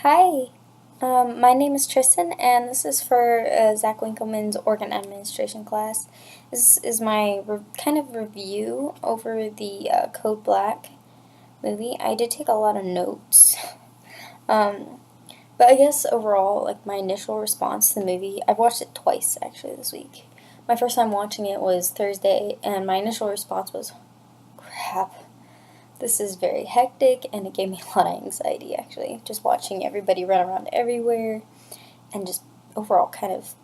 Hi, my name is Tristan, and this is for Zach Winkleman's Organ Administration class. This is my kind of review over the Code Black movie. I did take a lot of notes, um, but I guess overall, like my initial response to the movie, I've watched it twice actually this week. My first time watching it was Thursday, and my initial response was, crap. This is very hectic, and it gave me a lot of anxiety, actually. Just watching everybody run around everywhere, and just overall kind of,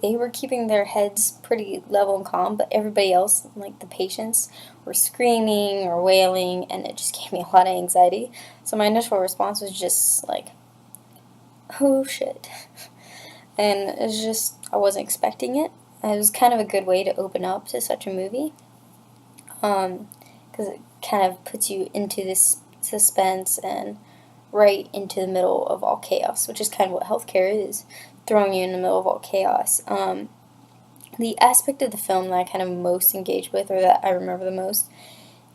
they were keeping their heads pretty level and calm, but everybody else, like the patients, were screaming or wailing, and it just gave me a lot of anxiety. So my initial response was just like, oh shit. And it's just, I wasn't expecting it. It was kind of a good way to open up to such a movie. Because it kind of puts you into this suspense and right into the middle of all chaos, which is kind of what healthcare is, throwing you in the middle of all chaos. The aspect of the film that I kind of most engaged with, or that I remember the most,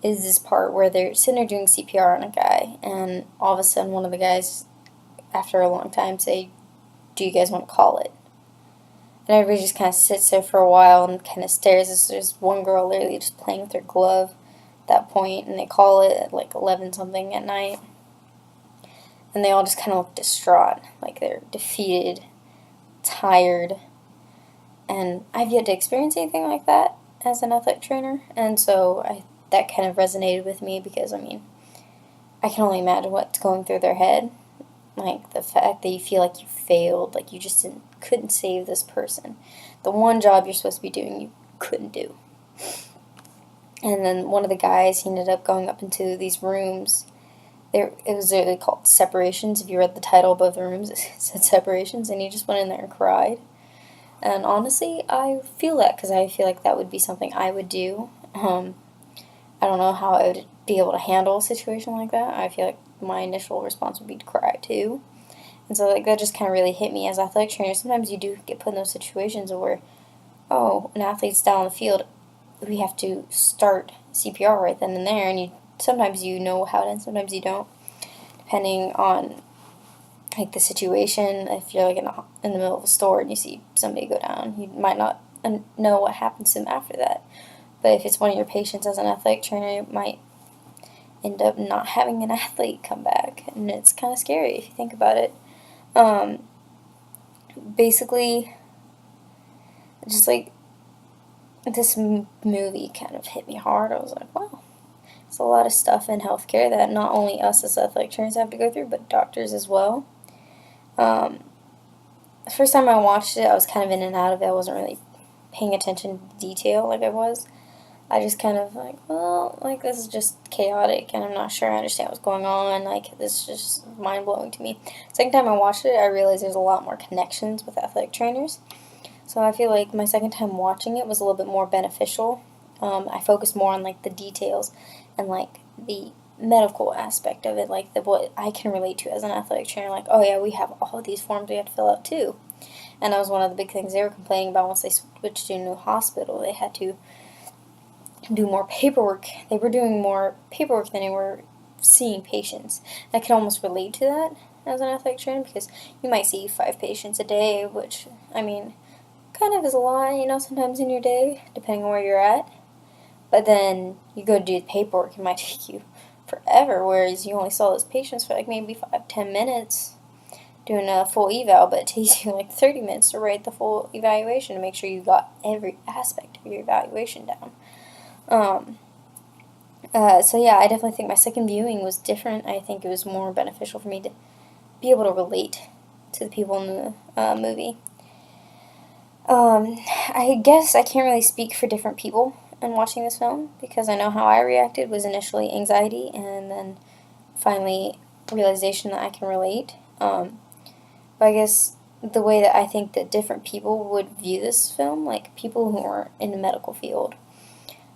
is this part where they're sitting there doing CPR on a guy, and all of a sudden one of the guys, after a long time, say, "Do you guys want to call it?" And everybody just kind of sits there for a while and kind of stares. There's one girl literally just playing with her glove at that point, and they call it at like 11 something at night. And they all just kind of look distraught, like they're defeated, tired. And I've yet to experience anything like that as an athletic trainer, and so that kind of resonated with me because, I mean, I can only imagine what's going through their head. Like the fact that you feel like you failed, like you just couldn't save this person. The one job you're supposed to be doing, you couldn't do. And then one of the guys, he ended up going up into these rooms. It was literally called Separations. If you read the title above the rooms, it said Separations, and he just went in there and cried. And honestly, I feel that because I feel like that would be something I would do. I don't know how I would be able to handle a situation like that. I feel like my initial response would be to cry too. And so like that just kind of really hit me as athletic trainer. Sometimes you do get put in those situations where, oh, an athlete's down on the field, we have to start CPR right then and there, and sometimes you know how to, and sometimes you don't, depending on like the situation. If you're like in the middle of a store and you see somebody go down, you might not know what happens to them after that. But if it's one of your patients as an athletic trainer, it might end up not having an athlete come back, and it's kind of scary if you think about it. Basically, just like this movie kind of hit me hard. I was like, wow, there's a lot of stuff in healthcare that not only us as athletic trainers have to go through, but doctors as well. The first time I watched it, I was kind of in and out of it. I wasn't really paying attention to detail like I was. I just kind of like, well, like this is just chaotic, and I'm not sure I understand what's going on. Like this is just mind blowing to me. Second time I watched it, I realized there's a lot more connections with athletic trainers. So I feel like my second time watching it was a little bit more beneficial. I focused more on like the details and like the medical aspect of it, like what I can relate to as an athletic trainer. Like, oh yeah, we have all of these forms we have to fill out too. And that was one of the big things they were complaining about once they switched to a new hospital. They had to do more paperwork. They were doing more paperwork than they were seeing patients. I can almost relate to that as an athletic trainer because you might see 5 patients a day, which, I mean, kind of is a lot, sometimes in your day, depending on where you're at. But then you go to do the paperwork, it might take you forever, whereas you only saw those patients for like maybe 5-10 minutes doing a full eval, but it takes you like 30 minutes to write the full evaluation to make sure you got every aspect of your evaluation down. So yeah, I definitely think my second viewing was different. I think it was more beneficial for me to be able to relate to the people in the movie. I guess I can't really speak for different people in watching this film because I know how I reacted was initially anxiety and then finally realization that I can relate. But I guess the way that I think that different people would view this film, like people who are in the medical field,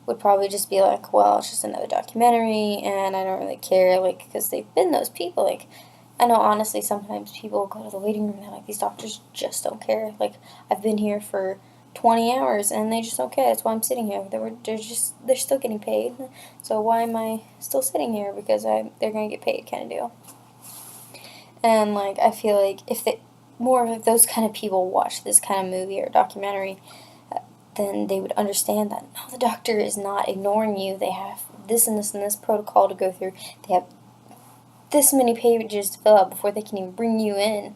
would probably just be like, well, it's just another documentary, and I don't really care, like, because they've been those people. Like, I know, honestly, sometimes people go to the waiting room and they're like, these doctors just don't care. Like, I've been here for 20 hours, and they just don't care. That's why I'm sitting here. They're still getting paid, so why am I still sitting here? Because they're going to get paid kind of deal. And, like, I feel like if more of those kind of people watch this kind of movie or documentary, then they would understand that, no, the doctor is not ignoring you. They have this and this and this protocol to go through. They have this many pages to fill out before they can even bring you in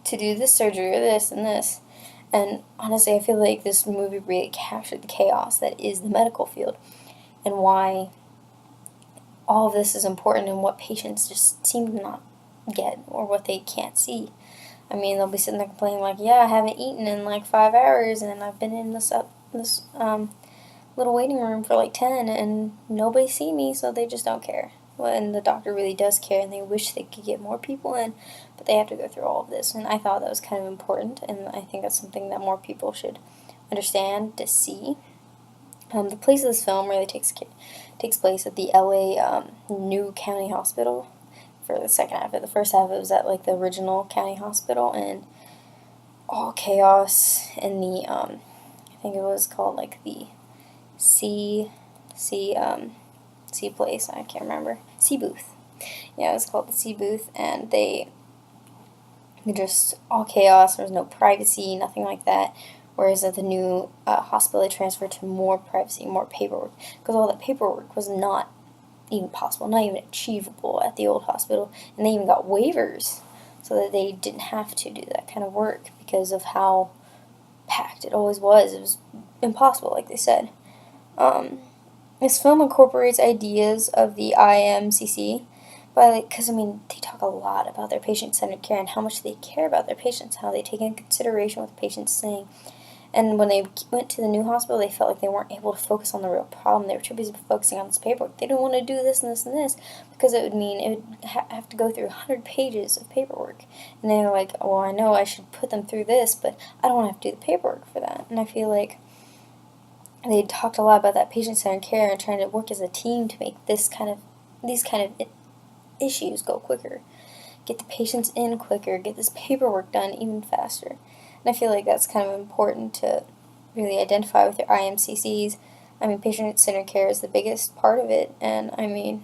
to do this surgery or this and this. And honestly, I feel like this movie really captured the chaos that is the medical field and why all of this is important and what patients just seem to not get or what they can't see. I mean, they'll be sitting there complaining like, yeah, I haven't eaten in like 5 hours and I've been in this little waiting room for like 10 and nobody see me, so they just don't care. Well, and the doctor really does care, and they wish they could get more people in, but they have to go through all of this. And I thought that was kind of important, and I think that's something that more people should understand to see. The place of this film really takes place at the LA New County Hospital for the second half. Of the first half, it was at like the original county hospital, and all chaos in the I think it was called like the C place. I can't remember. C booth. Yeah, it was called the C booth, and they just all chaos. There was no privacy, nothing like that. Whereas at the new hospital, they transferred to more privacy, more paperwork, because all that paperwork was not even possible, not even achievable at the old hospital, and they even got waivers so that they didn't have to do that kind of work because of how packed it always was. It was impossible, like they said. This film incorporates ideas of the IMCC, because I mean, they talk a lot about their patient-centered care and how much they care about their patients, how they take into consideration what the patient's saying. And when they went to the new hospital, they felt like they weren't able to focus on the real problem. They were too busy focusing on this paperwork. They didn't want to do this and this and this because it would mean it would have to go through 100 pages of paperwork. And they were like, well, I know I should put them through this, but I don't want to have to do the paperwork for that. And I feel like they talked a lot about that patient-centered care and trying to work as a team to make these kind of issues go quicker. Get the patients in quicker, get this paperwork done even faster. And I feel like that's kind of important to really identify with your IMCCs. I mean, patient-centered care is the biggest part of it, and I mean,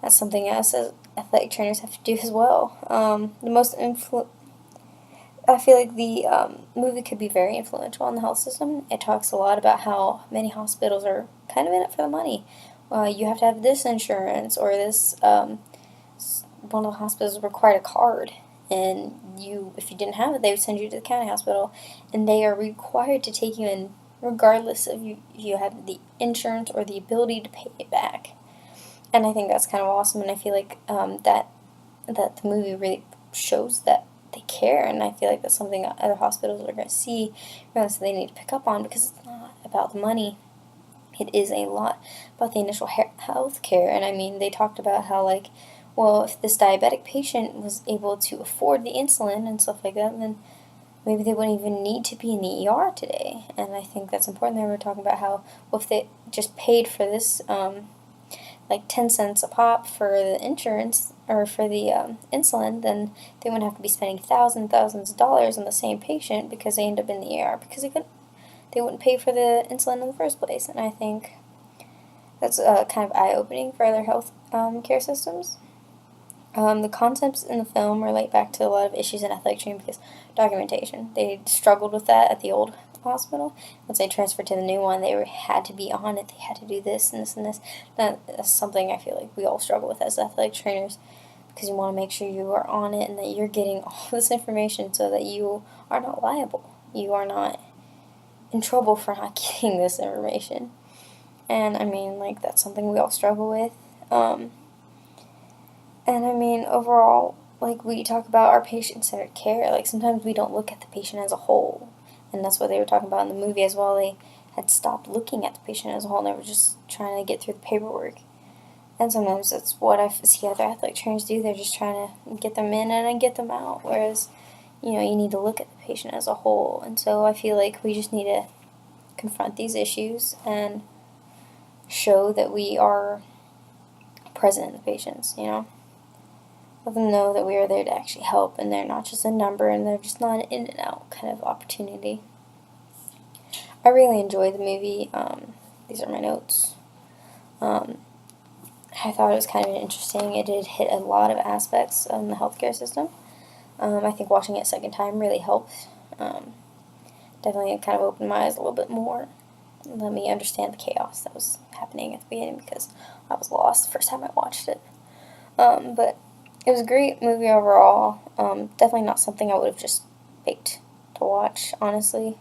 that's something us as athletic trainers have to do as well. I feel like the movie could be very influential on the health system. It talks a lot about how many hospitals are kind of in it for the money. You have to have this insurance, or this, one of the hospitals required a card, and if you didn't have it, they would send you to the county hospital, and they are required to take you in regardless of if you have the insurance or the ability to pay it back. And I think that's kind of awesome, and I feel like that the movie really shows that they care, and I feel like that's something that other hospitals are going to see, realize they need to pick up on, because it's not about the money. It is a lot about the initial health care. And I mean, they talked about how, like, well, if this diabetic patient was able to afford the insulin and stuff like that, then maybe they wouldn't even need to be in the ER today. And I think that's important. They were talking about how, well, if they just paid for this, like 10 cents a pop for the insurance, or for the insulin, then they wouldn't have to be spending thousands of dollars on the same patient because they end up in the ER because they wouldn't pay for the insulin in the first place. And I think that's kind of eye-opening for other health care systems. The concepts in the film relate back to a lot of issues in athletic training because documentation. They struggled with that at the old hospital. Once they transferred to the new one, they had to be on it. They had to do this and this and this. That's something I feel like we all struggle with as athletic trainers, because you want to make sure you are on it and that you're getting all this information so that you are not liable. You are not in trouble for not getting this information. And I mean, like, that's something we all struggle with. And I mean, overall, like, we talk about our patient-centered care. Like, sometimes we don't look at the patient as a whole. And that's what they were talking about in the movie as well. They had stopped looking at the patient as a whole, and they were just trying to get through the paperwork. And sometimes that's what I see other athletic trainers do. They're just trying to get them in and then get them out. Whereas, you need to look at the patient as a whole. And so I feel like we just need to confront these issues and show that we are present in the patients, Let them know that we are there to actually help, and they're not just a number, and they're just not an in and out kind of opportunity. I really enjoyed the movie. These are my notes. I thought it was kind of interesting. It did hit a lot of aspects of the healthcare system. I think watching it a second time really helped. Definitely kind of opened my eyes a little bit more. Let me understand the chaos that was happening at the beginning, because I was lost the first time I watched it. But it was a great movie overall. Definitely not something I would have just picked to watch, honestly.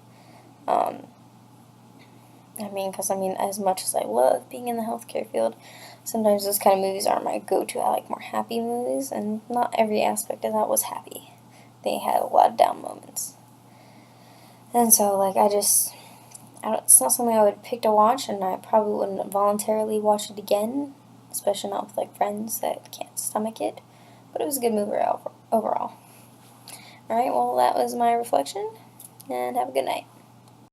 As much as I love being in the healthcare field, sometimes those kind of movies aren't my go-to. I like more happy movies, and not every aspect of that was happy. They had a lot of down moments. And so, it's not something I would pick to watch, and I probably wouldn't voluntarily watch it again, especially not with, friends that can't stomach it. But it was a good movie overall. Alright, well, that was my reflection, and have a good night.